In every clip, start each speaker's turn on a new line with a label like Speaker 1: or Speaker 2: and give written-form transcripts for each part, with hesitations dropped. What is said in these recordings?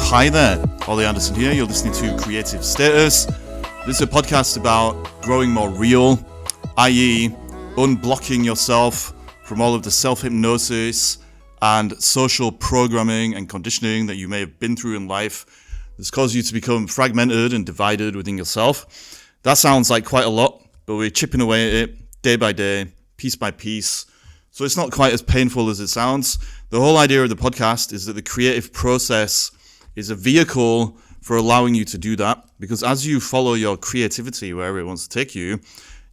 Speaker 1: Hi there, Oli Anderson here. You're listening to Creative Status. This is a podcast about growing more real, i.e. unblocking yourself from all of the self-hypnosis and social programming and conditioning that you may have been through in life that's caused you to become fragmented and divided within yourself. That sounds like quite a lot, but we're chipping away at it day by day, piece by piece. So it's not quite as painful as it sounds. The whole idea of the podcast is that the creative process is a vehicle for allowing you to do that, because as you follow your creativity wherever it wants to take you,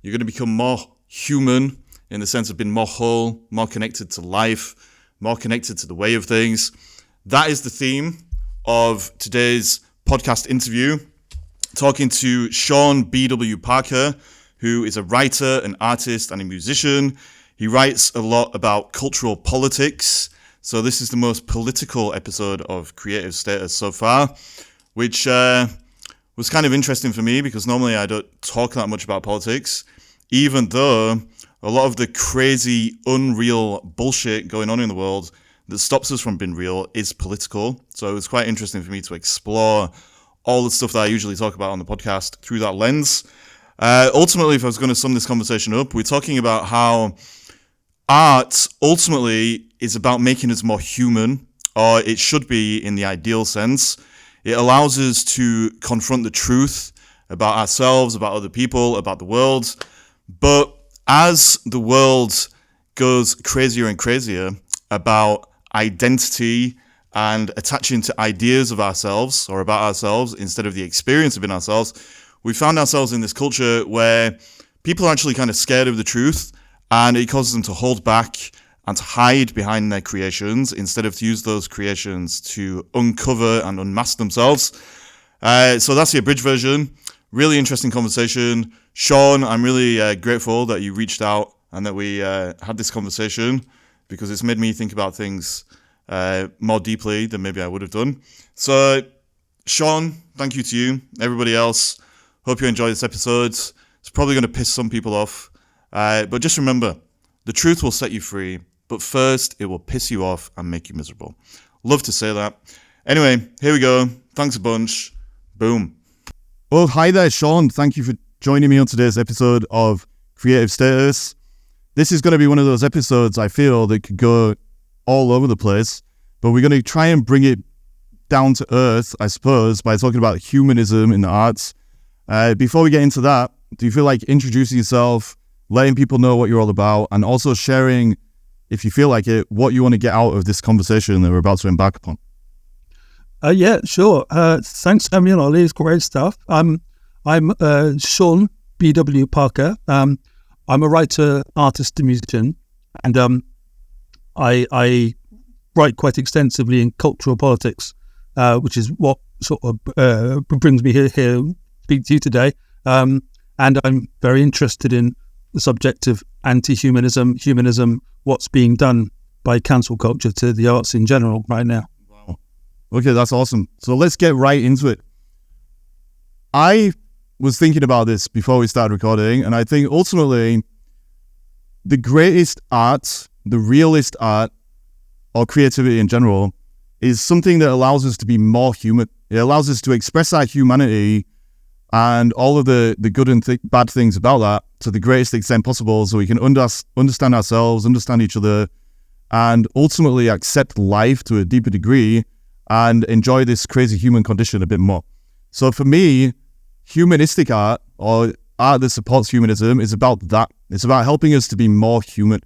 Speaker 1: you're going to become more human in the sense of being more whole, more connected to life, more connected to the way of things. That is the theme of today's podcast interview, talking to Sean B.W. Parker, who is a writer, an artist, and a musician. He writes a lot about cultural politics. So this is the most political episode of Creative Status so far, which was kind of interesting for me because normally I don't talk that much about politics, even though a lot of the crazy, unreal bullshit going on in the world that stops us from being real is political. So it was quite interesting for me to explore all the stuff that I usually talk about on the podcast through that lens. Ultimately, if I was going to sum this conversation up, we're talking about how art ultimately is about making us more human, or it should be in the ideal sense. It allows us to confront the truth about ourselves, about other people, about the world. But as the world goes crazier and crazier about identity and attaching to ideas of ourselves or about ourselves instead of the experience of being ourselves, we found ourselves in this culture where people are actually kind of scared of the truth, and it causes them to hold back and to hide behind their creations instead of to use those creations to uncover and unmask themselves. So that's the abridged version. Really interesting conversation. Sean, I'm really grateful that you reached out and that we had this conversation, because it's made me think about things more deeply than maybe I would have done. So, Sean, thank you to you. Everybody else, hope you enjoy this episode. It's probably going to piss some people off. But just remember, the truth will set you free, but first it will piss you off and make you miserable. Love to say that. Anyway, here we go. Thanks a bunch. Boom. Well, hi there, Sean. Thank you for joining me on today's episode of Creative Status. This is going to be one of those episodes I feel that could go all over the place, but we're going to try and bring it down to earth, I suppose, by talking about humanism in the arts. Before we get into that, do you feel like introducing yourself, letting people know what you're all about, and also sharing, if you feel like it, what you want to get out of this conversation that we're about to embark upon?
Speaker 2: Yeah, sure. Thanks for having me on, Ollie. It's great stuff. I'm Sean B.W. Parker. I'm a writer, artist, and musician, and I write quite extensively in cultural politics, which is what sort of brings me here to speak to you today. And I'm very interested in the subject of anti-humanism, humanism, what's being done by cancel culture to the arts in general right now.
Speaker 1: Wow. Okay, that's awesome. So let's get right into it. I was thinking about this before we started recording, and I think ultimately the greatest art, the realist art, or creativity in general, is something that allows us to be more human. It allows us to express our humanity and all of the good and bad things about that to the greatest extent possible, so we can understand ourselves, understand each other, and ultimately accept life to a deeper degree and enjoy this crazy human condition a bit more. So for me, humanistic art, or art that supports humanism, is about that. It's about helping us to be more human.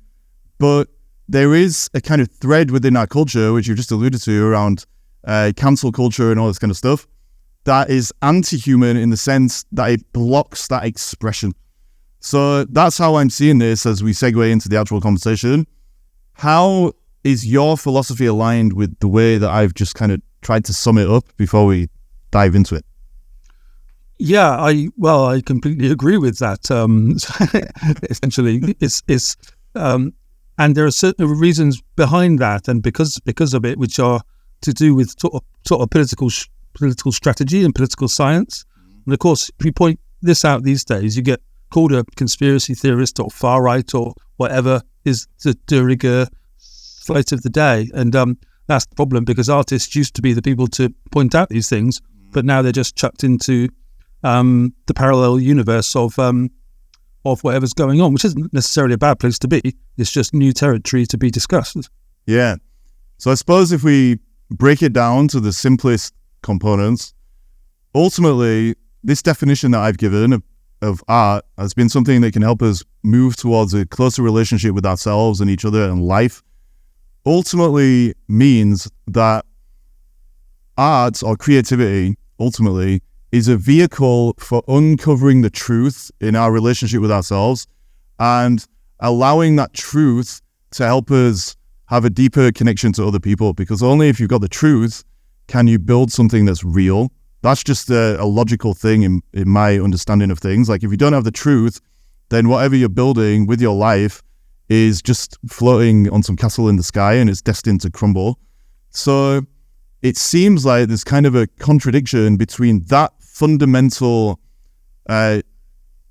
Speaker 1: But there is a kind of thread within our culture, which you just alluded to, around cancel culture and all this kind of stuff, that is anti-human in the sense that it blocks that expression. So that's how I'm seeing this as we segue into the actual conversation. How is your philosophy aligned with the way that I've just kind of tried to sum it up before we dive into it?
Speaker 2: Yeah, I completely agree with that. Essentially, it's and there are certain reasons behind that, and because of it, which are to do with sort of political strategy and political science. And of course, if you point this out these days, you get called a conspiracy theorist or far right or whatever is the de rigueur flight of the day. And that's the problem, because artists used to be the people to point out these things, but now they're just chucked into the parallel universe of whatever's going on, which isn't necessarily a bad place to be. It's just new territory to be discussed.
Speaker 1: Yeah. So I suppose if we break it down to the simplest components, ultimately, this definition that I've given of art has been something that can help us move towards a closer relationship with ourselves and each other and life. Ultimately means that art or creativity, ultimately, is a vehicle for uncovering the truth in our relationship with ourselves and allowing that truth to help us have a deeper connection to other people, because only if you've got the truth can you build something that's real. That's just a logical thing in my understanding of things. Like, if you don't have the truth, then whatever you're building with your life is just floating on some castle in the sky and it's destined to crumble. So it seems like there's kind of a contradiction between that fundamental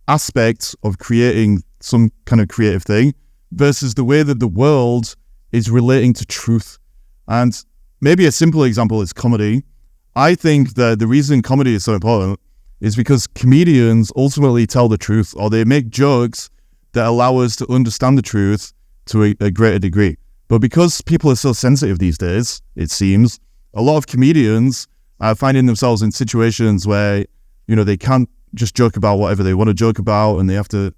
Speaker 1: aspect of creating some kind of creative thing versus the way that the world is relating to truth. And maybe a simple example is comedy. I think that the reason comedy is so important is because comedians ultimately tell the truth, or they make jokes that allow us to understand the truth to a greater degree. But because people are so sensitive these days, it seems, a lot of comedians are finding themselves in situations where, they can't just joke about whatever they want to joke about, and they have to,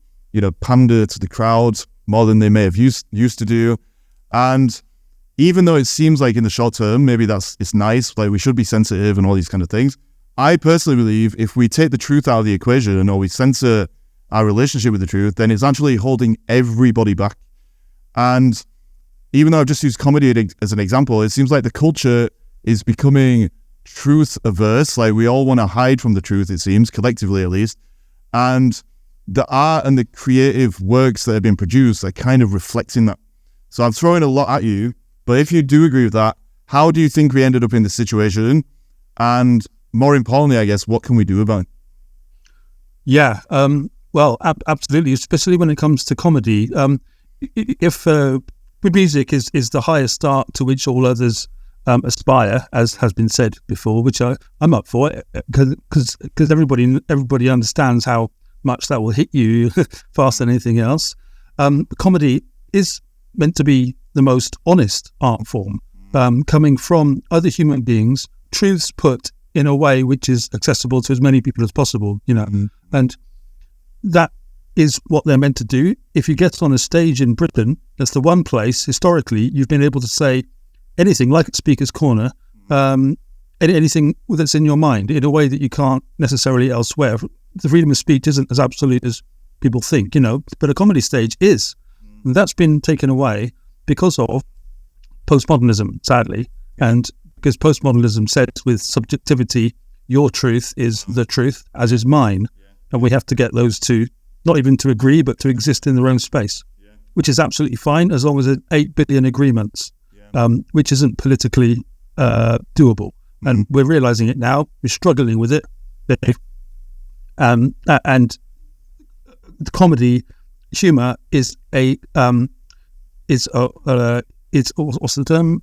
Speaker 1: pander to the crowd more than they may have used to do. And even though it seems like in the short term, maybe it's nice, like we should be sensitive and all these kind of things, I personally believe if we take the truth out of the equation or we censor our relationship with the truth, then it's actually holding everybody back. And even though I've just used comedy as an example, it seems like the culture is becoming truth averse. Like, we all want to hide from the truth, it seems, collectively at least. And the art and the creative works that have been produced are kind of reflecting that. So I'm throwing a lot at you, but if you do agree with that, how do you think we ended up in this situation? And more importantly, I guess, what can we do about it?
Speaker 2: Yeah, well, absolutely, especially when it comes to comedy. If music is the highest art to which all others aspire, as has been said before, which I'm up for, because everybody understands how much that will hit you faster than anything else. Comedy is meant to be the most honest art form, coming from other human beings, truths put in a way which is accessible to as many people as possible, and that is what they're meant to do. If you get on a stage in Britain, that's the one place historically you've been able to say anything, like at Speaker's Corner, anything that's in your mind in a way that you can't necessarily elsewhere. The freedom of speech isn't as absolute as people think, but a comedy stage is. And that's been taken away because of postmodernism, sadly. And because postmodernism says with subjectivity, your truth is the truth, as is mine. And we have to get those two, not even to agree, but to exist in their own space, which is absolutely fine as long as there's 8 billion agreements, which isn't politically doable. And we're realizing it now. We're struggling with it. And the comedy humor is what's the term?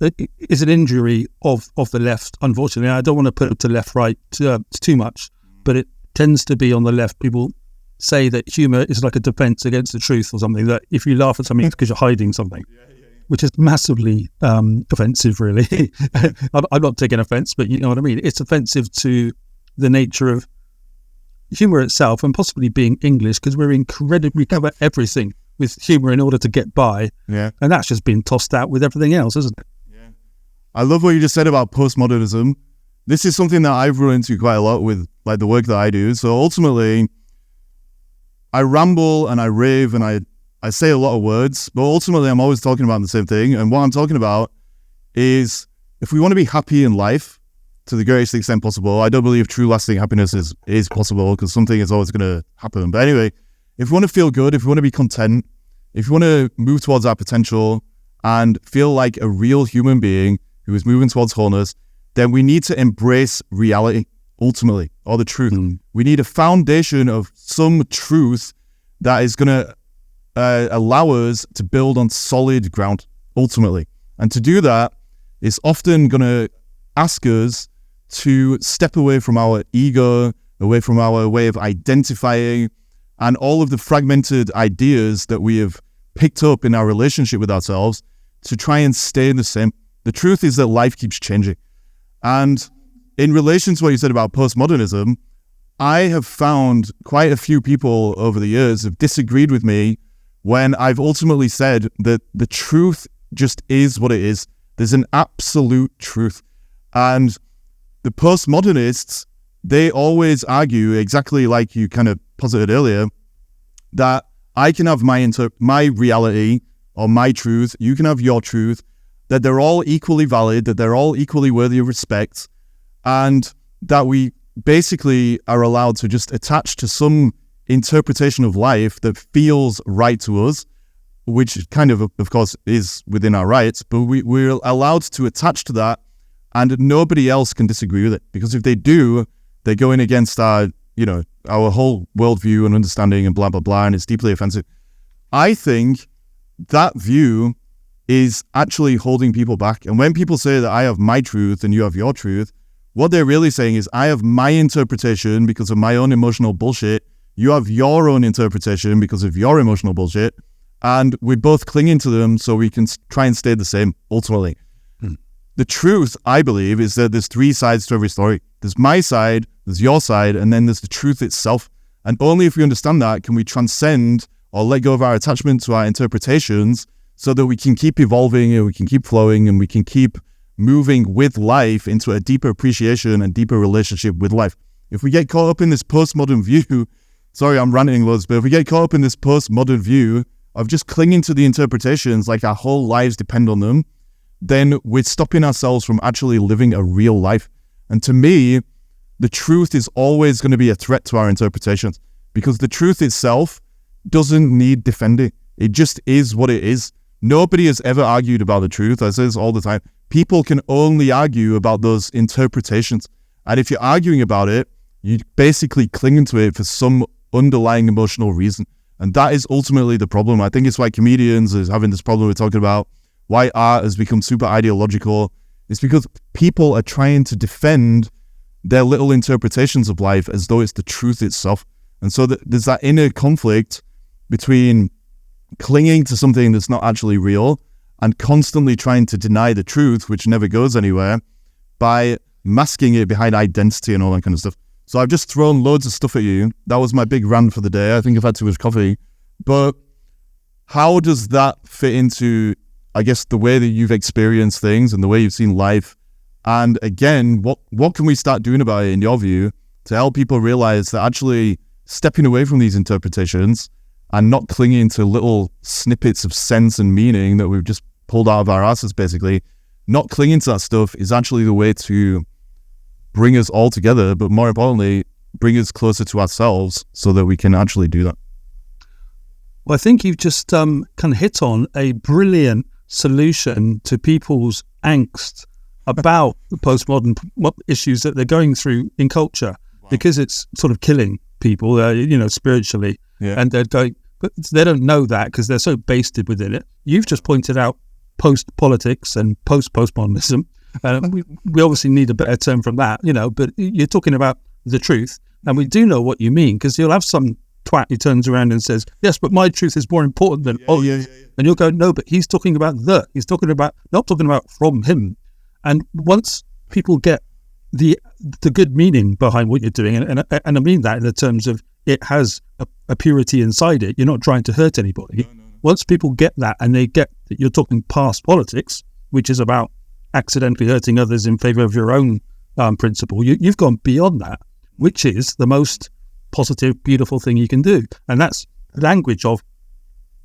Speaker 2: Is an injury of the left. Unfortunately, I don't want to put it to left right too much, but it tends to be on the left. People say that humor is like a defense against the truth or something. That if you laugh at something, it's because you're hiding something, which is massively offensive. Really, I'm not taking offense, but you know what I mean. It's offensive to the nature of humor itself, and possibly being English, because we cover everything with humor in order to get by. And that's just been tossed out with everything else, isn't it?
Speaker 1: I love what you just said about postmodernism. This is something that I've run into quite a lot with like the work that I do. So ultimately, I ramble and I rave and I say a lot of words, but ultimately I'm always talking about the same thing. And what I'm talking about is, if we want to be happy in life to the greatest extent possible, I don't believe true lasting happiness is possible, because something is always going to happen. But anyway, if we want to feel good, if we want to be content, if we want to move towards our potential and feel like a real human being who is moving towards wholeness, then we need to embrace reality, ultimately, or the truth. We need a foundation of some truth that is going to allow us to build on solid ground, ultimately. And to do that, it's often going to ask us to step away from our ego, away from our way of identifying, and all of the fragmented ideas that we have picked up in our relationship with ourselves to try and stay the same. The truth is that life keeps changing. And in relation to what you said about postmodernism, I have found quite a few people over the years have disagreed with me when I've ultimately said that the truth just is what it is. There's an absolute truth. And the postmodernists, they always argue, exactly like you kind of posited earlier, that I can have my reality or my truth, you can have your truth, that they're all equally valid, that they're all equally worthy of respect, and that we basically are allowed to just attach to some interpretation of life that feels right to us, which kind of course, is within our rights, but we're allowed to attach to that, and nobody else can disagree with it. Because if they do, they're going against our whole worldview and understanding and blah, blah, blah, and it's deeply offensive. I think that view is actually holding people back. And when people say that I have my truth and you have your truth, what they're really saying is I have my interpretation because of my own emotional bullshit. You have your own interpretation because of your emotional bullshit. And we're both clinging to them so we can try and stay the same, ultimately. The truth, I believe, is that there's three sides to every story. There's my side, there's your side, and then there's the truth itself. And only if we understand that can we transcend or let go of our attachment to our interpretations so that we can keep evolving and we can keep flowing and we can keep moving with life into a deeper appreciation and deeper relationship with life. If we get caught up in this postmodern view, sorry, I'm ranting loads, but if we get caught up in this postmodern view of just clinging to the interpretations like our whole lives depend on them, then we're stopping ourselves from actually living a real life. And to me, the truth is always going to be a threat to our interpretations because the truth itself doesn't need defending. It just is what it is. Nobody has ever argued about the truth. I say this all the time. People can only argue about those interpretations. And if you're arguing about it, you're basically clinging to it for some underlying emotional reason. And that is ultimately the problem. I think it's why comedians are having this problem we're talking about, why art has become super ideological. It's because people are trying to defend their little interpretations of life as though it's the truth itself. And so there's that inner conflict between clinging to something that's not actually real and constantly trying to deny the truth, which never goes anywhere, by masking it behind identity and all that kind of stuff. So I've just thrown loads of stuff at you. That was my big rant for the day. I think I've had too much coffee. But how does that fit into, I guess, the way that you've experienced things and the way you've seen life? And again, what can we start doing about it, in your view, to help people realize that actually stepping away from these interpretations and not clinging to little snippets of sense and meaning that we've just pulled out of our asses, basically, not clinging to that stuff is actually the way to bring us all together, but more importantly, bring us closer to ourselves so that we can actually do that.
Speaker 2: Well, I think you've just kind of hit on a brilliant solution to people's angst about the postmodern issues that they're going through in culture, because it's sort of killing people, spiritually.
Speaker 1: Yeah.
Speaker 2: And they're going, but they don't know that because they're so basted within it. You've just pointed out post-politics and post-postmodernism. We obviously need a better term from that, but you're talking about the truth. And we do know what you mean, because you'll have some twat who turns around and says, yes, but my truth is more important than yours. And you'll go, no, but he's talking about he's talking about, not talking about from him. And once people get the good meaning behind what you're doing, and I mean that in the terms of it has a purity inside it, you're not trying to hurt anybody. No. Once people get that and they get that you're talking past politics, which is about accidentally hurting others in favor of your own principle, you've gone beyond that, which is the most positive, beautiful thing you can do. And that's language of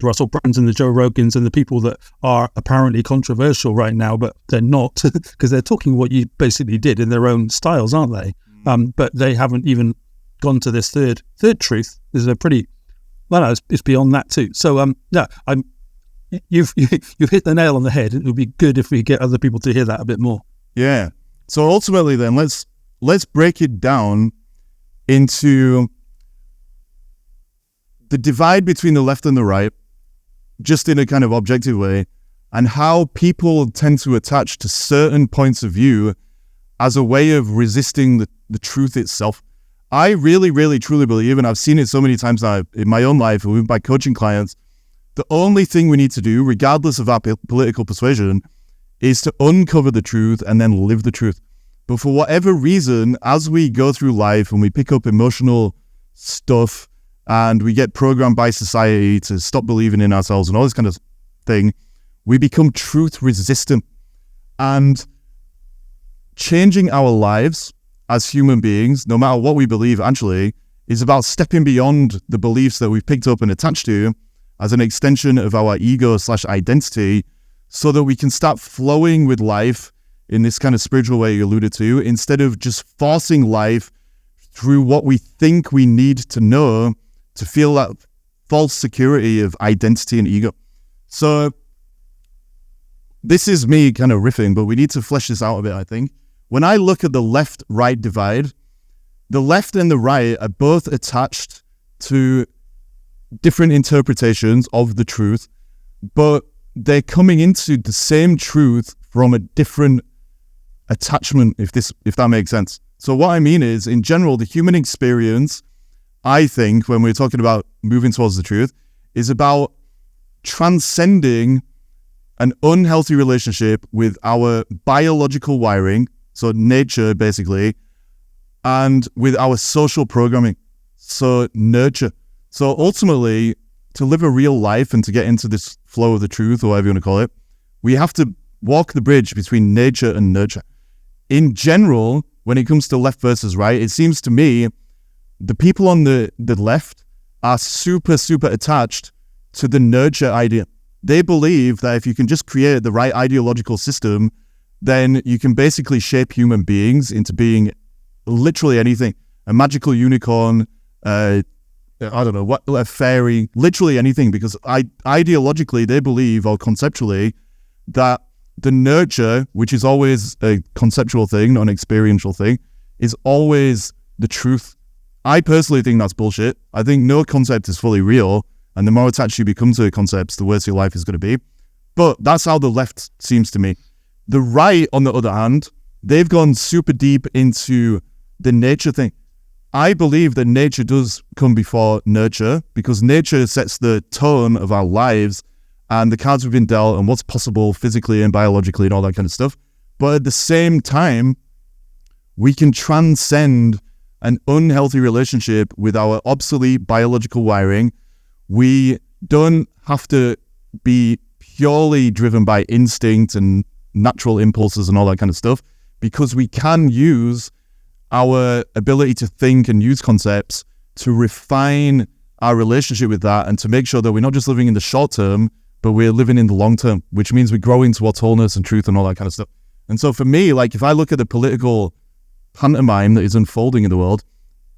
Speaker 2: the Russell Brands and the Joe Rogans and the people that are apparently controversial right now, but they're not, because they're talking what you basically did in their own styles, aren't they? But they haven't even gone to this third truth. Is a pretty, it's beyond that too. So you've hit the nail on the head. It would be good if we get other people to hear that a bit more.
Speaker 1: Yeah. So ultimately, then let's break it down into the divide between the left and the right, just in a kind of objective way. and how people tend to attach to certain points of view as a way of resisting the truth itself. I really, really, truly believe, and I've seen it so many times now in my own life and with my coaching clients, the only thing we need to do, regardless of our political persuasion, is to uncover the truth and then live the truth. But for whatever reason, as we go through life and we pick up emotional stuff and we get programmed by society to stop believing in ourselves and all this kind of thing, we become truth resistant. And changing our lives as human beings, no matter what we believe actually, is about stepping beyond the beliefs that we've picked up and attached to as an extension of our ego/identity, so that we can start flowing with life in this kind of spiritual way you alluded to, instead of just forcing life through what we think we need to know to feel that false security of identity and ego. So this is me kind of riffing, but we need to flesh this out a bit, I think. When I look at the left-right divide, the left and the right are both attached to different interpretations of the truth, but they're coming into the same truth from a different attachment, if that makes sense. So what I mean is, in general, the human experience, I think, when we're talking about moving towards the truth, is about transcending an unhealthy relationship with our biological wiring, so nature basically, and with our social programming, so nurture. So ultimately, to live a real life and to get into this flow of the truth, or whatever you want to call it, we have to walk the bridge between nature and nurture. In general, when it comes to left versus right, it seems to me the people on the left are super, super attached to the nurture idea. They believe that if you can just create the right ideological system, then you can basically shape human beings into being literally anything. A magical unicorn, I don't know, what, a fairy, literally anything, because ideologically they believe, or conceptually, that the nurture, which is always a conceptual thing, not an experiential thing, is always the truth. I personally think that's bullshit. I think no concept is fully real, and the more attached you become to concepts, the worse your life is going to be. But that's how the left seems to me. The right, on the other hand, they've gone super deep into the nature thing. I believe that nature does come before nurture, because nature sets the tone of our lives and the cards we've been dealt and what's possible physically and biologically and all that kind of stuff. But at the same time, we can transcend an unhealthy relationship with our obsolete biological wiring. We don't have to be purely driven by instinct and natural impulses and all that kind of stuff, because we can use our ability to think and use concepts to refine our relationship with that, and to make sure that we're not just living in the short term, but we're living in the long term, which means we're growing towards wholeness and truth and all that kind of stuff. And so for me, like, if I look at the political pantomime that is unfolding in the world,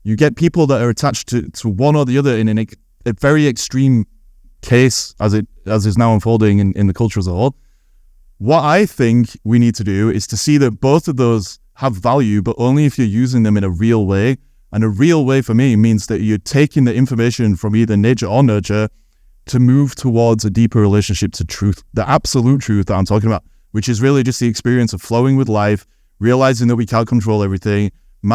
Speaker 1: you get people that are attached to one or the other in a very extreme case, as is now unfolding in the culture as a whole. What I think we need to do is to see that both of those have value, but only if you're using them in a real way. And a real way for me means that you're taking the information from either nature or nurture to move towards a deeper relationship to truth, the absolute truth that I'm talking about, which is really just the experience of flowing with life, realizing that we can't control everything,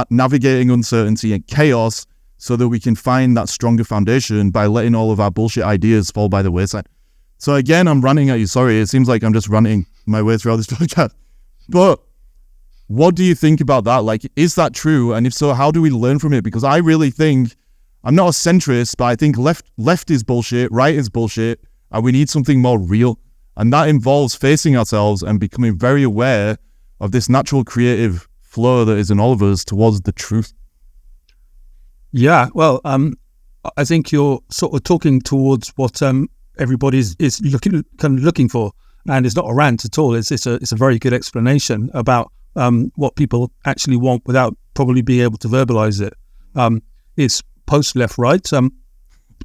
Speaker 1: navigating uncertainty and chaos, so that we can find that stronger foundation by letting all of our bullshit ideas fall by the wayside. So again, I'm ranting at you. Sorry, it seems like I'm just ranting my way through all this podcast. But what do you think about that? Like, is that true? And if so, how do we learn from it? Because I really think, I'm not a centrist, but I think left is bullshit, right is bullshit, and we need something more real. And that involves facing ourselves and becoming very aware of this natural creative flow that is in all of us towards the truth.
Speaker 2: Yeah, well, I think you're sort of talking towards what everybody is looking for, and it's not a rant at all. It's a very good explanation about what people actually want without probably being able to verbalize it. It's post left right.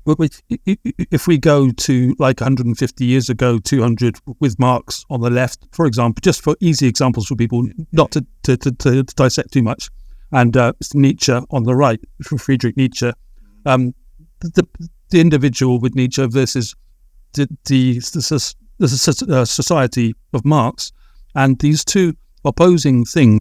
Speaker 2: If we go to like 150 years ago, 200 with Marx on the left, for example, just for easy examples for people, not to dissect too much, and Nietzsche on the right, Friedrich Nietzsche, the individual with Nietzsche versus the society of Marx, and these two opposing things,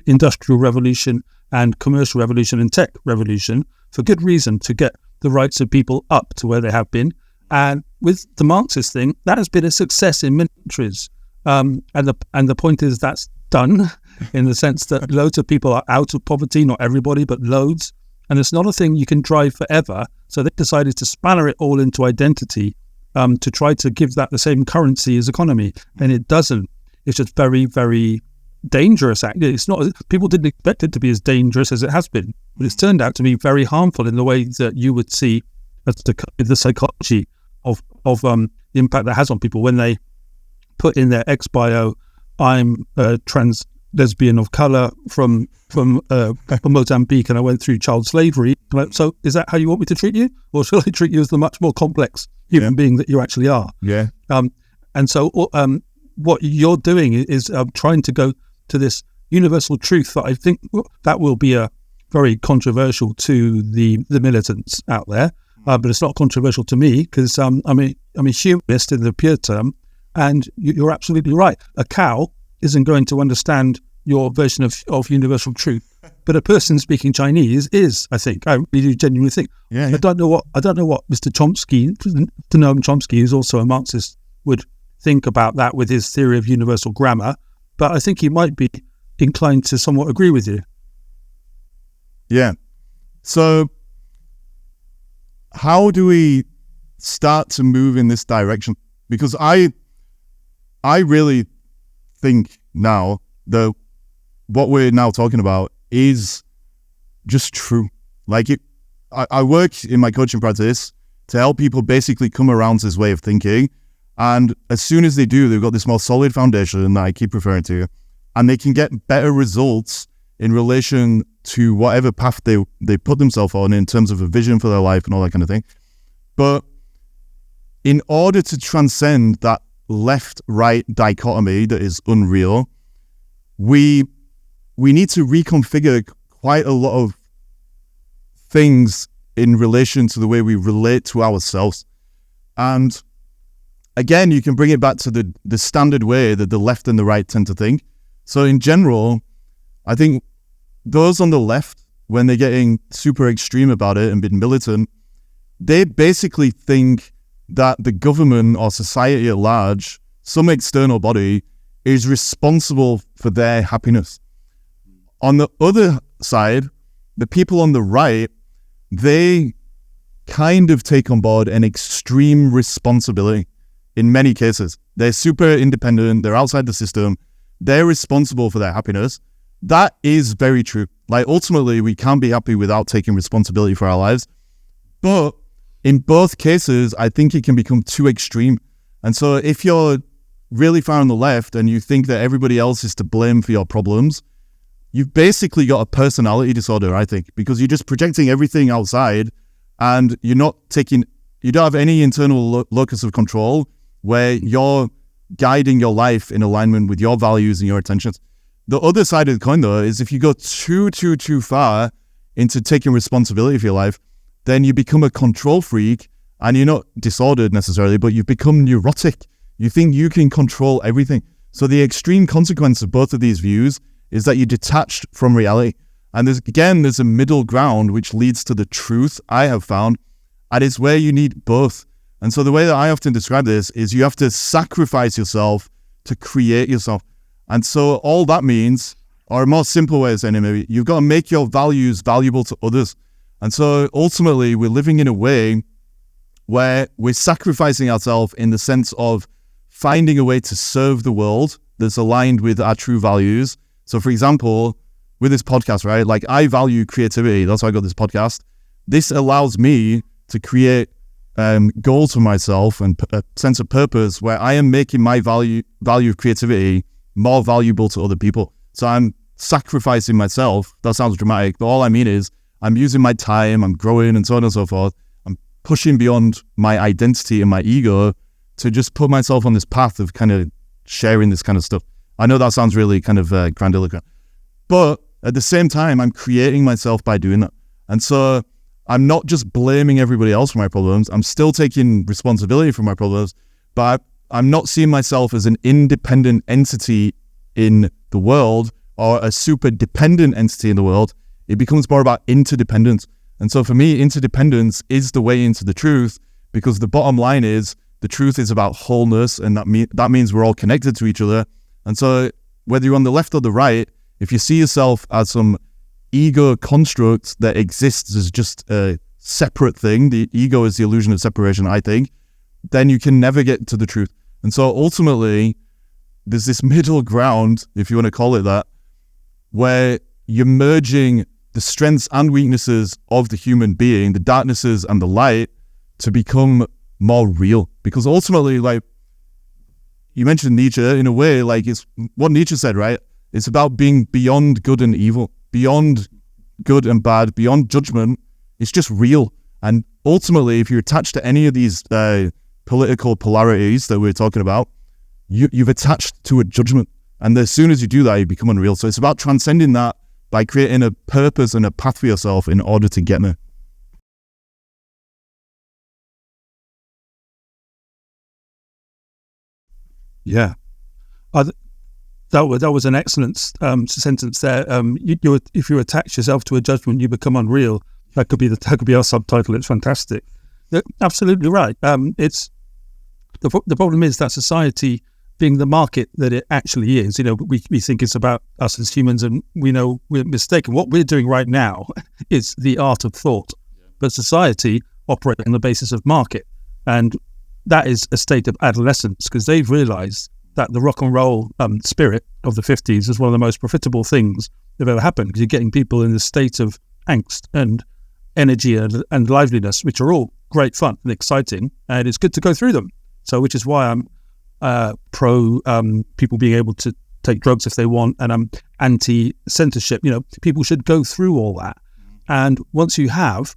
Speaker 2: industrial revolution and commercial revolution and tech revolution, for good reason, to get the rights of people up to where they have been. And with the Marxist thing, that has been a success in militaries. And the point is that's done in the sense that loads of people are out of poverty, not everybody, but loads. And it's not a thing you can drive forever. So they decided to spanner it all into identity to try to give that the same currency as economy. And it doesn't. It's just very, very dangerous. It's not. People didn't expect it to be as dangerous as it has been, but it's turned out to be very harmful in the way that you would see as the psychology of the impact that has on people when they put in their ex-bio, I'm a trans lesbian of colour from Mozambique and I went through child slavery. So is that how you want me to treat you? Or shall I treat you as the much more complex human being that you actually are?
Speaker 1: Yeah.
Speaker 2: And so what you're doing is trying to go to this universal truth that I think that will be very controversial to the militants out there. But it's not controversial to me because I'm a humanist in the pure term, and you're absolutely right. A cow isn't going to understand your version of universal truth, but a person speaking Chinese is. I think I really do genuinely think.
Speaker 1: Yeah.
Speaker 2: I don't know what Mr. Chomsky, Noam Chomsky, who's also a Marxist, would think about that with his theory of universal grammar, but I think he might be inclined to somewhat agree with you.
Speaker 1: Yeah. So how do we start to move in this direction? Because I really think now that what we're now talking about is just true. Like I work in my coaching practice to help people basically come around to this way of thinking. And as soon as they do, they've got this more solid foundation that I keep referring to, and they can get better results in relation to whatever path they put themselves on in terms of a vision for their life and all that kind of thing. But in order to transcend that left-right dichotomy that is unreal, we need to reconfigure quite a lot of things in relation to the way we relate to ourselves. And again, you can bring it back to the standard way that the left and the right tend to think. So in general, I think those on the left, when they're getting super extreme about it and being militant, they basically think that the government or society at large, some external body, is responsible for their happiness. On the other side, the people on the right, they kind of take on board an extreme responsibility in many cases. They're super independent, they're outside the system, they're responsible for their happiness. That is very true. Like ultimately, we can't be happy without taking responsibility for our lives. But in both cases, I think it can become too extreme. And so if you're really far on the left and you think that everybody else is to blame for your problems, you've basically got a personality disorder, I think, because you're just projecting everything outside and you don't have any internal locus of control where you're guiding your life in alignment with your values and your intentions. The other side of the coin, though, is if you go too far into taking responsibility for your life, then you become a control freak, and you're not disordered necessarily, but you've become neurotic. You think you can control everything. So the extreme consequence of both of these views is that you're detached from reality. And there's a middle ground which leads to the truth, I have found, and it's where you need both. And so the way that I often describe this is you have to sacrifice yourself to create yourself. And so all that means, or a more simple way of saying it maybe, you've got to make your values valuable to others. And so ultimately we're living in a way where we're sacrificing ourselves in the sense of finding a way to serve the world that's aligned with our true values. So for example, with this podcast, right? Like I value creativity. That's why I got this podcast. This allows me to create goals for myself and a sense of purpose where I am making my value of creativity more valuable to other people. So I'm sacrificing myself. That sounds dramatic, but all I mean is I'm using my time, I'm growing and so on and so forth. I'm pushing beyond my identity and my ego to just put myself on this path of kind of sharing this kind of stuff. I know that sounds really kind of grandiloquent, but at the same time, I'm creating myself by doing that. And so I'm not just blaming everybody else for my problems. I'm still taking responsibility for my problems, but I'm not seeing myself as an independent entity in the world or a super dependent entity in the world. It becomes more about interdependence. And so for me, interdependence is the way into the truth, because the bottom line is the truth is about wholeness, and that means we're all connected to each other. And so whether you're on the left or the right, if you see yourself as some ego construct that exists as just a separate thing, the ego is the illusion of separation, I think, then you can never get to the truth. And so ultimately, there's this middle ground, if you want to call it that, where you're merging the strengths and weaknesses of the human being, the darknesses and the light, to become more real. Because ultimately, like you mentioned Nietzsche, in a way, like it's what Nietzsche said, right? It's about being beyond good and evil, beyond good and bad, beyond judgment. It's just real. And ultimately, if you're attached to any of these political polarities that we're talking about, you've attached to a judgment. And as soon as you do that, you become unreal. So it's about transcending that by creating a purpose and a path for yourself in order to get there.
Speaker 2: Yeah. That was an excellent sentence there. If you attach yourself to a judgment, you become unreal. That could be our subtitle. It's fantastic. Absolutely right. It's the problem is that society, being the market that it actually is, we think it's about us as humans, and we know we're mistaken. What we're doing right now is the art of thought, but society operates on the basis of market, and that is a state of adolescence, because they've realised that the rock and roll spirit of the 50s is one of the most profitable things that have ever happened, because you're getting people in a state of angst and energy and liveliness, which are all great fun and exciting, and it's good to go through them. So, which is why I'm pro people being able to take drugs if they want, and I'm anti-censorship. People should go through all that. And once you have,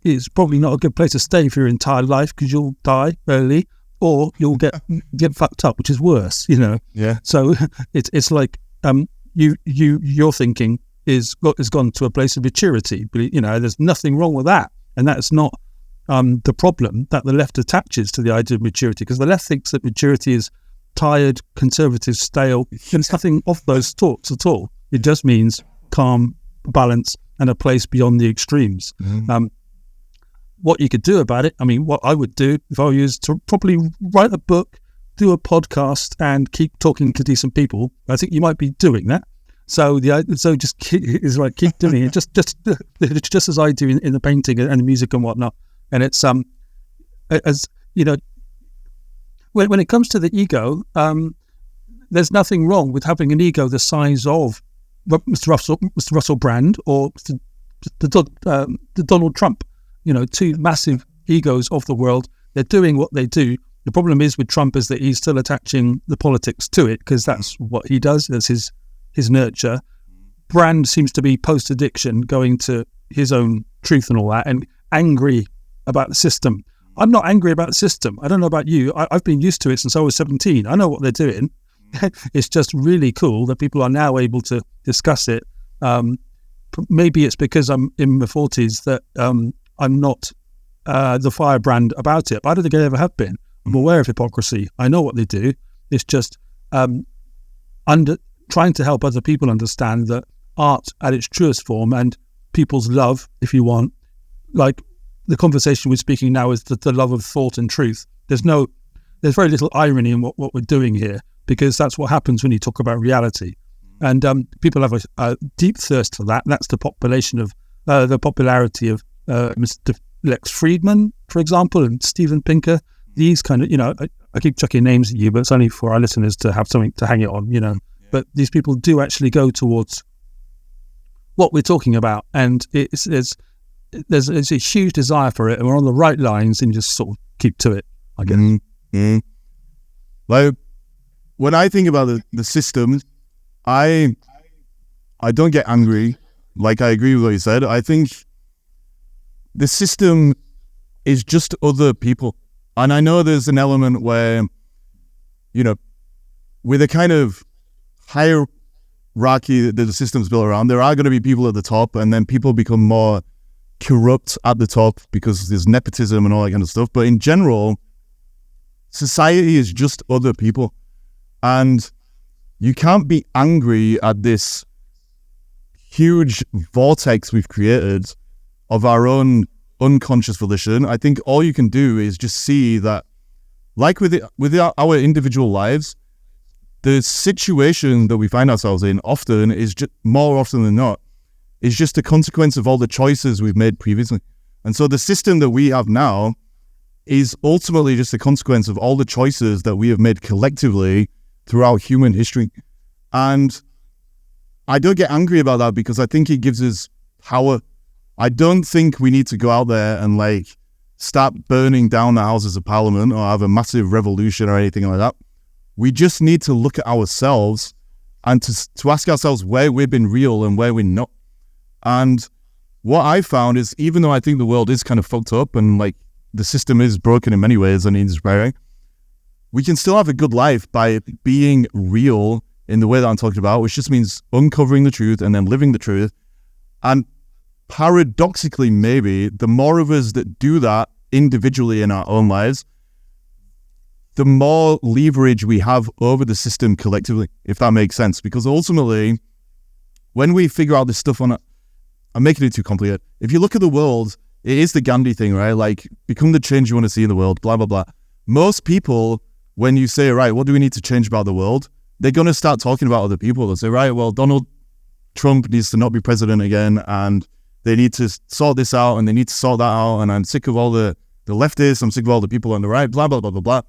Speaker 2: it's probably not a good place to stay for your entire life, because you'll die early, or you'll get fucked up, which is worse.
Speaker 1: Yeah.
Speaker 2: So it's like your thinking has gone to a place of maturity. But there's nothing wrong with that, and that's not the problem that the left attaches to the idea of maturity, because the left thinks that maturity is tired, conservative, stale, and it's nothing of those thoughts at all. It just means calm, balance, and a place beyond the extremes. Mm-hmm. What you could do about it, what I would do if I was to probably write a book, do a podcast, and keep talking to decent people. I think you might be doing that. So just keep doing it, just as I do in the painting and the music and whatnot. And it's as when it comes to the ego, there's nothing wrong with having an ego the size of Mr. Russell Brand or the Donald Trump. Two massive egos of the world. They're doing what they do. The problem is with Trump is that he's still attaching the politics to it, because that's what he does. That's his nurture. Brand seems to be post-addiction, going to his own truth and all that, and angry about the system. I'm not angry about the system. I don't know about you. I've been used to it since I was 17. I know what they're doing. It's just really cool that people are now able to discuss it. Maybe it's because I'm in my 40s that I'm not the firebrand about it, but I don't think I ever have been. I'm aware of hypocrisy. I know what they do. It's just trying to help other people understand that art at its truest form, and people's love, if you want, like the conversation we're speaking now is the love of thought and truth. There's very little irony in what we're doing here, because that's what happens when you talk about reality. And people have a deep thirst for that. That's the popularity of Mr. Lex Friedman, for example, and Steven Pinker. These kind of, I keep chucking names at you, but it's only for our listeners to have something to hang it on, But these people do actually go towards what we're talking about, and there's a huge desire for it, and we're on the right lines, and you just sort of keep to it, I guess.
Speaker 1: Mm-hmm. Like, when I think about the system, I don't get angry. Like, I agree with what you said. I think the system is just other people. And I know there's an element where, with a kind of hierarchy that the system's built around, there are going to be people at the top, and then people become more corrupt at the top because there's nepotism and all that kind of stuff. But in general, society is just other people. And you can't be angry at this huge vortex we've created of our own unconscious volition. I think all you can do is just see that, like with our individual lives, the situation that we find ourselves in often is just, more often than not, is just a consequence of all the choices we've made previously. And so the system that we have now is ultimately just a consequence of all the choices that we have made collectively throughout human history. And I don't get angry about that because I think it gives us power. I don't think we need to go out there and like start burning down the Houses of Parliament or have a massive revolution or anything like that. We just need to look at ourselves and to ask ourselves where we've been real and where we're not. And what I found is, even though I think the world is kind of fucked up and like the system is broken in many ways and needs repairing, we can still have a good life by being real in the way that I'm talking about, which just means uncovering the truth and then living the truth. And paradoxically, maybe the more of us that do that individually in our own lives, the more leverage we have over the system collectively, if that makes sense. Because ultimately, when we figure out this stuff on I'm making it too complicated. If you look at the world, it is the Gandhi thing, right? Like, become the change you want to see in the world, blah, blah, blah. Most people, when you say, right, what do we need to change about the world? They're going to start talking about other people. They'll say, right, well, Donald Trump needs to not be president again, and they need to sort this out, and they need to sort that out, and I'm sick of all the leftists, I'm sick of all the people on the right, blah, blah, blah, blah, blah.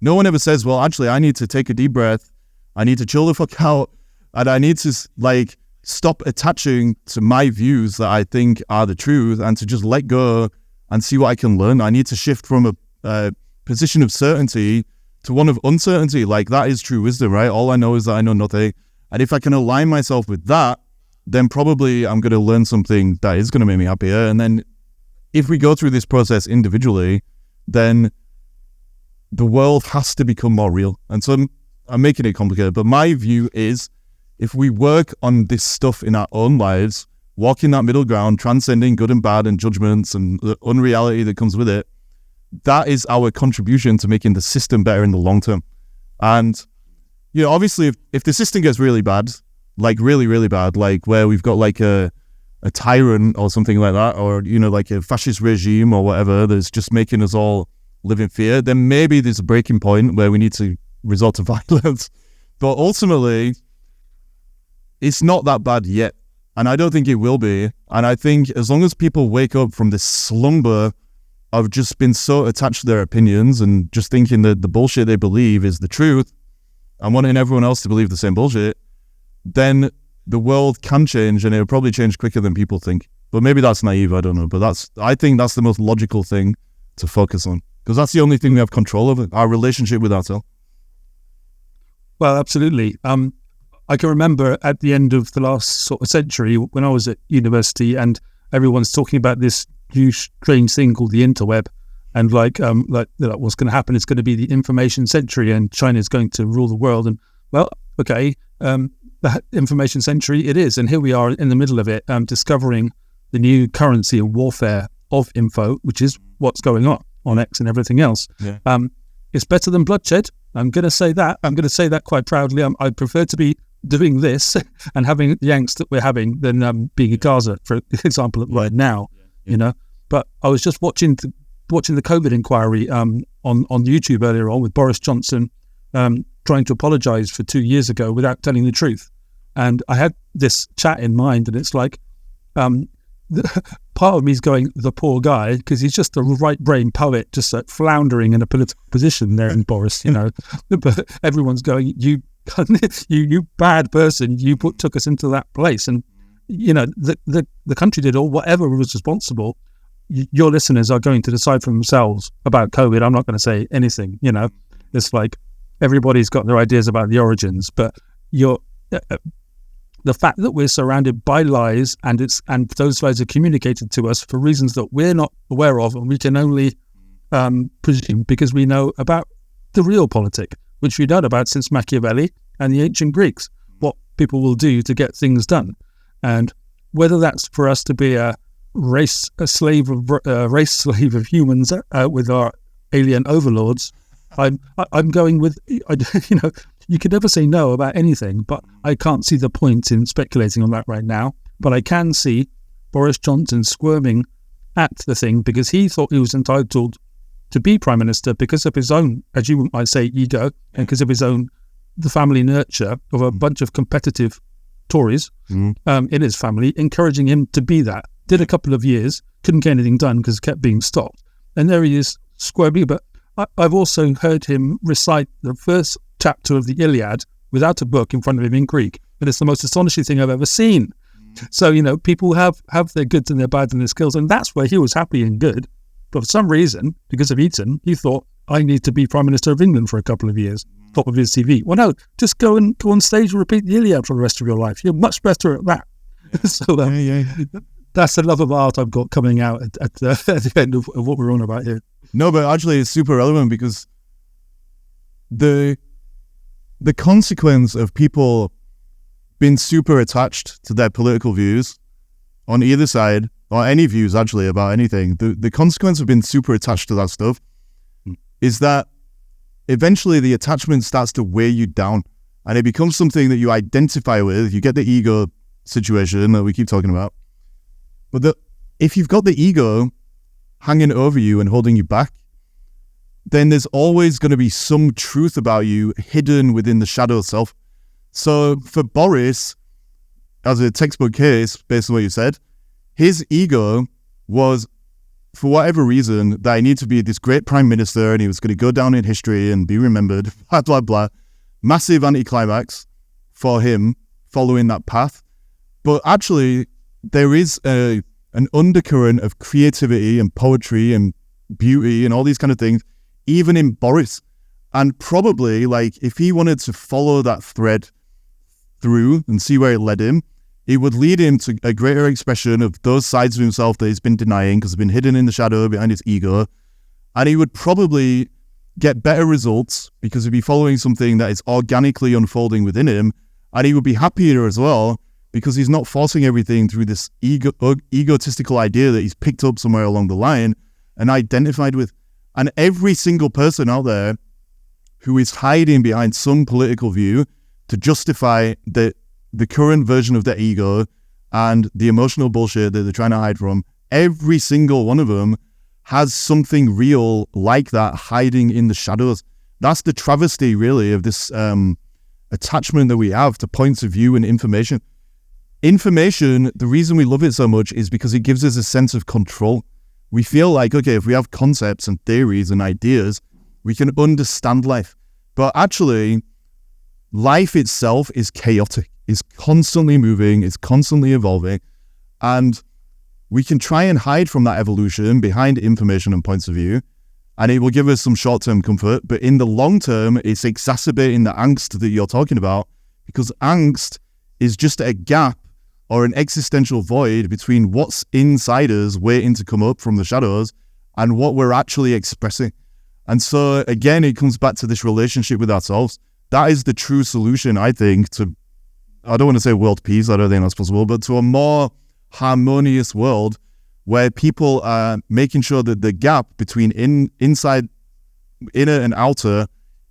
Speaker 1: No one ever says, well, actually, I need to take a deep breath, I need to chill the fuck out, and I need to, like, stop attaching to my views that I think are the truth and to just let go and see what I can learn. I need to shift from a position of certainty to one of uncertainty. Like, that is true wisdom, right? All I know is that I know nothing. And if I can align myself with that, then probably I'm going to learn something that is going to make me happier. And then if we go through this process individually, then the world has to become more real. And so I'm making it complicated, but my view is, if we work on this stuff in our own lives, walking that middle ground, transcending good and bad and judgments and the unreality that comes with it, that is our contribution to making the system better in the long term. And, you know, obviously, if the system gets really bad, like really, really bad, like where we've got like a tyrant or something like that, or, you know, like a fascist regime or whatever that's just making us all live in fear, then maybe there's a breaking point where we need to resort to violence. But ultimately, it's not that bad yet, and I don't think it will be. And I think as long as people wake up from this slumber of just been so attached to their opinions and just thinking that the bullshit they believe is the truth and wanting everyone else to believe the same bullshit, then the world can change, and it'll probably change quicker than people think. But maybe that's naive, I don't know. But I think that's the most logical thing to focus on, because that's the only thing we have control over, our relationship with ourselves.
Speaker 2: Well, absolutely. I can remember at the end of the last sort of century when I was at university and everyone's talking about this new strange thing called the interweb, and like what's going to happen is going to be the information century and China is going to rule the world. And well, okay, that information century it is. And here we are in the middle of it, discovering the new currency and warfare of info, which is what's going on X and everything else.
Speaker 1: Yeah.
Speaker 2: It's better than bloodshed. I'm going to say that. I'm going to say that quite proudly. I prefer to be doing this and having the angst that we're having than being in Gaza, for example, right now, you know. But I was just watching the COVID inquiry on YouTube earlier on with Boris Johnson trying to apologise for 2 years ago without telling the truth. And I had this chat in mind, and it's like part of me is going, the poor guy, because he's just a right-brain poet, just like floundering in a political position there in Boris, you know. But everyone's going, you bad person, you took us into that place. And, you know, the country did all, whatever was responsible. Your listeners are going to decide for themselves about COVID. I'm not going to say anything, you know. It's like everybody's got their ideas about the origins, but the fact that we're surrounded by lies and those lies are communicated to us for reasons that we're not aware of, and we can only presume because we know about the real politic, which we know about since Machiavelli and the ancient Greeks, what people will do to get things done. And whether that's for us to be a race slave of humans with our alien overlords. I'm going with, you could never say no about anything, but I can't see the point in speculating on that right now. But I can see Boris Johnson squirming at the thing because he thought he was entitled to be Prime Minister because of his own, as you might say, ego, and because of the family nurture of a bunch of competitive Tories in his family, encouraging him to be that. Did a couple of years, couldn't get anything done because it kept being stopped. And there he is, squirming. But I've also heard him recite the first chapter of the Iliad without a book in front of him in Greek. And it's the most astonishing thing I've ever seen. So, people have their goods and their bads and their skills. And that's where he was happy and good. But for some reason, because of Eton, he thought, I need to be Prime Minister of England for a couple of years, top of his CV. Well, no, just go on stage and repeat the Iliad for the rest of your life. You're much better at that. Yeah. So that's the love of art I've got coming out at the end of what we're on about here.
Speaker 1: No, but actually it's super relevant because the consequence of people being super attached to their political views on either side, or any views actually about anything, the consequence of being super attached to that stuff is that eventually the attachment starts to weigh you down and it becomes something that you identify with. You get the ego situation that we keep talking about. But if you've got the ego hanging over you and holding you back, then there's always going to be some truth about you hidden within the shadow self. So for Boris, as a textbook case, based on what you said, his ego was, for whatever reason, that he needed to be this great prime minister and he was going to go down in history and be remembered, blah, blah, blah. Massive anticlimax for him following that path. But actually, there is an undercurrent of creativity and poetry and beauty and all these kind of things, even in Boris. And probably, if he wanted to follow that thread through and see where it led him, it would lead him to a greater expression of those sides of himself that he's been denying because they've been hidden in the shadow behind his ego. And he would probably get better results because he'd be following something that is organically unfolding within him. And he would be happier as well because he's not forcing everything through this egotistical idea that he's picked up somewhere along the line and identified with. And every single person out there who is hiding behind some political view to justify the current version of their ego and the emotional bullshit that they're trying to hide from, every single one of them has something real like that hiding in the shadows. That's the travesty, really, of this attachment that we have to points of view and information. Information, the reason we love it so much is because it gives us a sense of control. We feel like, okay, if we have concepts and theories and ideas, we can understand life. But actually, life itself is chaotic. It's constantly moving. It's constantly evolving. And we can try and hide from that evolution behind information and points of view, and it will give us some short-term comfort. But in the long term, it's exacerbating the angst that you're talking about, because angst is just a gap or an existential void between what's inside us waiting to come up from the shadows and what we're actually expressing. And so, again, it comes back to this relationship with ourselves. That is the true solution, I think, to, I don't want to say world peace, I don't think that's possible, but to a more harmonious world where people are making sure that the gap between inner and outer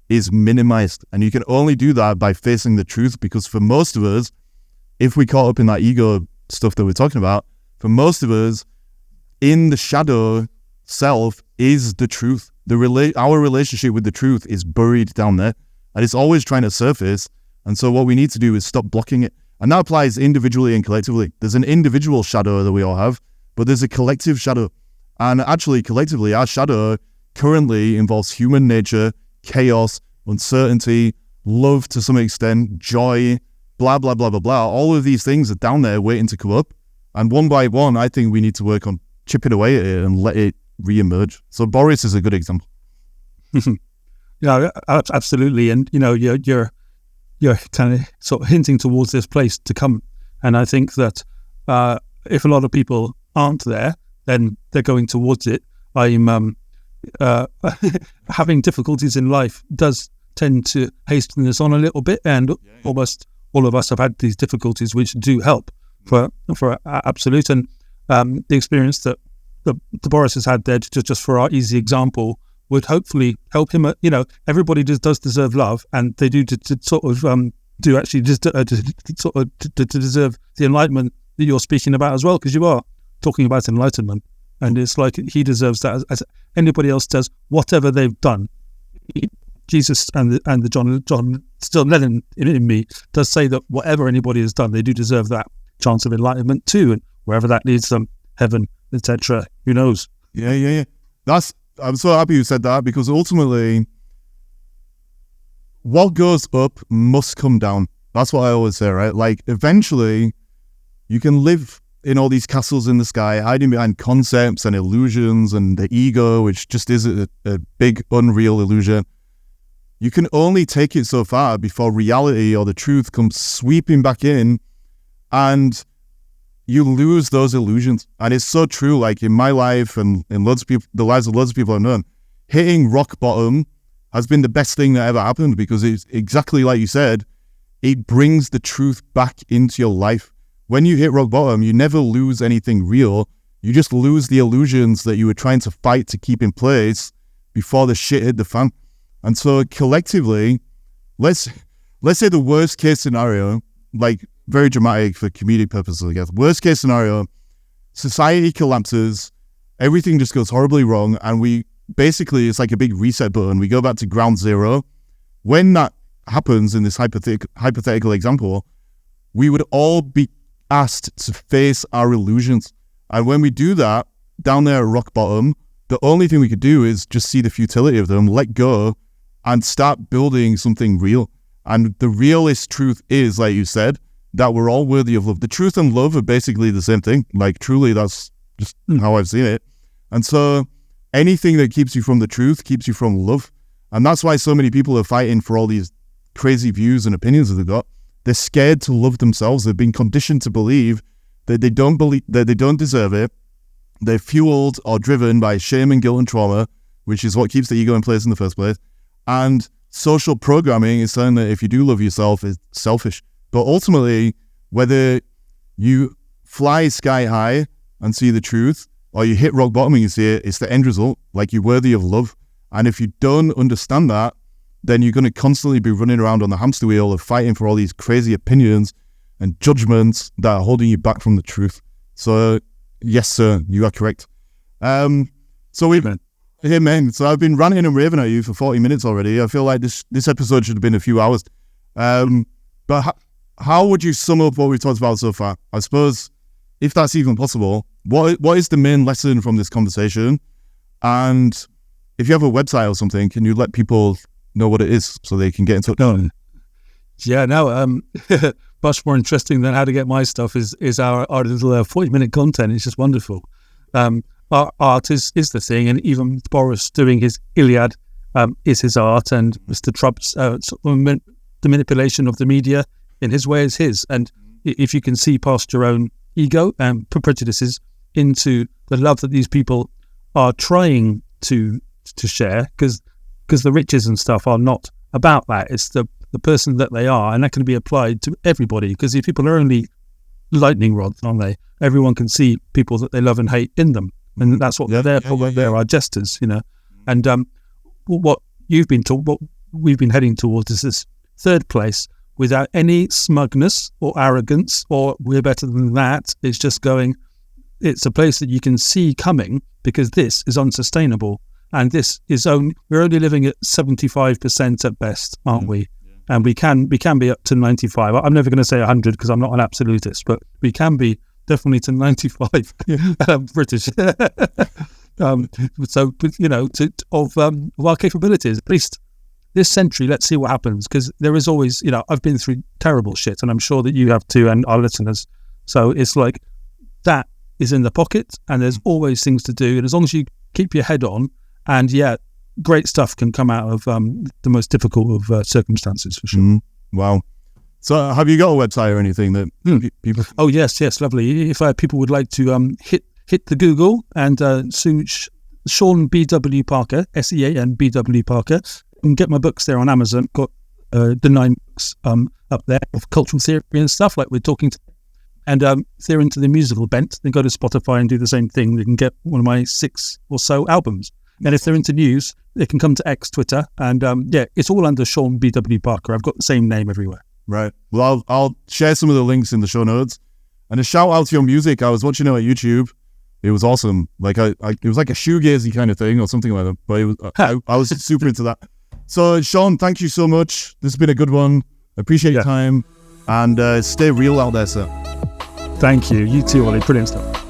Speaker 1: is minimized. And you can only do that by facing the truth, because for most of us, if we caught up in that ego stuff that we're talking about, for most of us, in the shadow self is the truth. Our relationship with the truth is buried down there, and it's always trying to surface. And so what we need to do is stop blocking it. And that applies individually and collectively. There's an individual shadow that we all have, but there's a collective shadow. And actually, collectively, our shadow currently involves human nature, chaos, uncertainty, love to some extent, joy, blah, blah, blah, blah, blah. All of these things are down there waiting to come up. And one by one, I think we need to work on chipping away at it and let it re-emerge. So Boris is a good example.
Speaker 2: Yeah, absolutely. And, you're kind of sort of hinting towards this place to come. And I think that if a lot of people aren't there, then they're going towards it. I'm having difficulties in life does tend to hasten this on a little bit, and almost all of us have had these difficulties, which do help for absolute. And the experience that Boris has had there, just for our easy example, would hopefully help him. Everybody does deserve love, and they do to sort of do actually just to deserve the enlightenment that you're speaking about as well, because you are talking about enlightenment, and it's like he deserves that as anybody else does, whatever they've done. Jesus and the John still Lennon in me does say that whatever anybody has done, they do deserve that chance of enlightenment too, and wherever that leads them, heaven, etc. Who knows?
Speaker 1: Yeah. I'm so happy you said that, because ultimately, what goes up must come down. That's what I always say, right? Like, eventually, you can live in all these castles in the sky, hiding behind concepts and illusions and the ego, which just is a big, unreal illusion. You can only take it so far before reality or the truth comes sweeping back in, and you lose those illusions. And it's so true, like in my life and in loads of people, the lives of loads of people I've known, hitting rock bottom has been the best thing that ever happened, because it's exactly like you said, it brings the truth back into your life. When you hit rock bottom, you never lose anything real. You just lose the illusions that you were trying to fight to keep in place before the shit hit the fan. And so collectively, let's say the worst case scenario, like very dramatic for comedic purposes, I guess. Worst case scenario, society collapses, everything just goes horribly wrong, and we basically, it's like a big reset button. We go back to ground zero. When that happens in this hypothetical example, we would all be asked to face our illusions. And when we do that, down there at rock bottom, the only thing we could do is just see the futility of them, let go, and start building something real. And the realist truth is, like you said, that we're all worthy of love. The truth and love are basically the same thing. Like, truly, that's just how I've seen it. And so anything that keeps you from the truth keeps you from love. And that's why so many people are fighting for all these crazy views and opinions that they've got. They're scared to love themselves. They've been conditioned to believe that they don't deserve it. They're fueled or driven by shame and guilt and trauma, which is what keeps the ego in place in the first place. And social programming is saying that if you do love yourself, it's selfish. But ultimately, whether you fly sky high and see the truth, or you hit rock bottom and you see it, it's the end result. Like, you're worthy of love. And if you don't understand that, then you're going to constantly be running around on the hamster wheel of fighting for all these crazy opinions and judgments that are holding you back from the truth. So, yes, sir, you are correct. Amen. So I've been ranting and raving at you for 40 minutes already. I feel like this episode should have been a few hours. But how would you sum up what we've talked about so far? I suppose, if that's even possible, what is the main lesson from this conversation? And if you have a website or something, can you let people know what it is so they can get in touch?
Speaker 2: Much more interesting than how to get my stuff is our little 40-minute content. It's just wonderful. Our art is the thing, and even Boris doing his Iliad is his art, and Mr. Trump's the manipulation of the media in his way is his. And if you can see past your own ego and prejudices into the love that these people are trying to share, because the riches and stuff are not about that. It's the person that they are, and that can be applied to everybody, because these people are only lightning rods, aren't they? Everyone can see people that they love and hate in them, and that's what they're for. They are jesters, And what we've been heading towards is this third place, without any smugness or arrogance or we're better than that. It's just going, it's a place that you can see coming, because this is unsustainable. And we're only living at 75% at best, aren't we? Yeah. And we can be up to 95. I'm never going to say 100 because I'm not an absolutist, but we can be definitely to 95 British. Of our capabilities, at least this century. Let's see what happens, because there is always, I've been through terrible shit, and I'm sure that you have too, and our listeners. So it's like that is in the pocket, and there's always things to do. And as long as you keep your head on, and great stuff can come out of the most difficult of circumstances, for sure.
Speaker 1: Wow. So have you got a website or anything that people...
Speaker 2: Oh, yes, lovely. If people would like to hit the Google and search Sean B.W. Parker, Sean B.W. Parker, and get my books there on Amazon. Got the 9 books up there of cultural theory and stuff like we're talking to. And if they're into the musical bent, then go to Spotify and do the same thing. They can get one of my 6 or so albums. And if they're into news, they can come to X, Twitter. And it's all under Sean B.W. Parker. I've got the same name everywhere.
Speaker 1: Right. Well, I'll share some of the links in the show notes. And a shout out to your music. I was watching it on YouTube. It was awesome. Like it was like a shoegazy kind of thing or something like that. But it was, I was super into that. So Sean, thank you so much. This has been a good one. I appreciate your time. And stay real out there, sir.
Speaker 2: Thank you. You too, Oli. Brilliant stuff.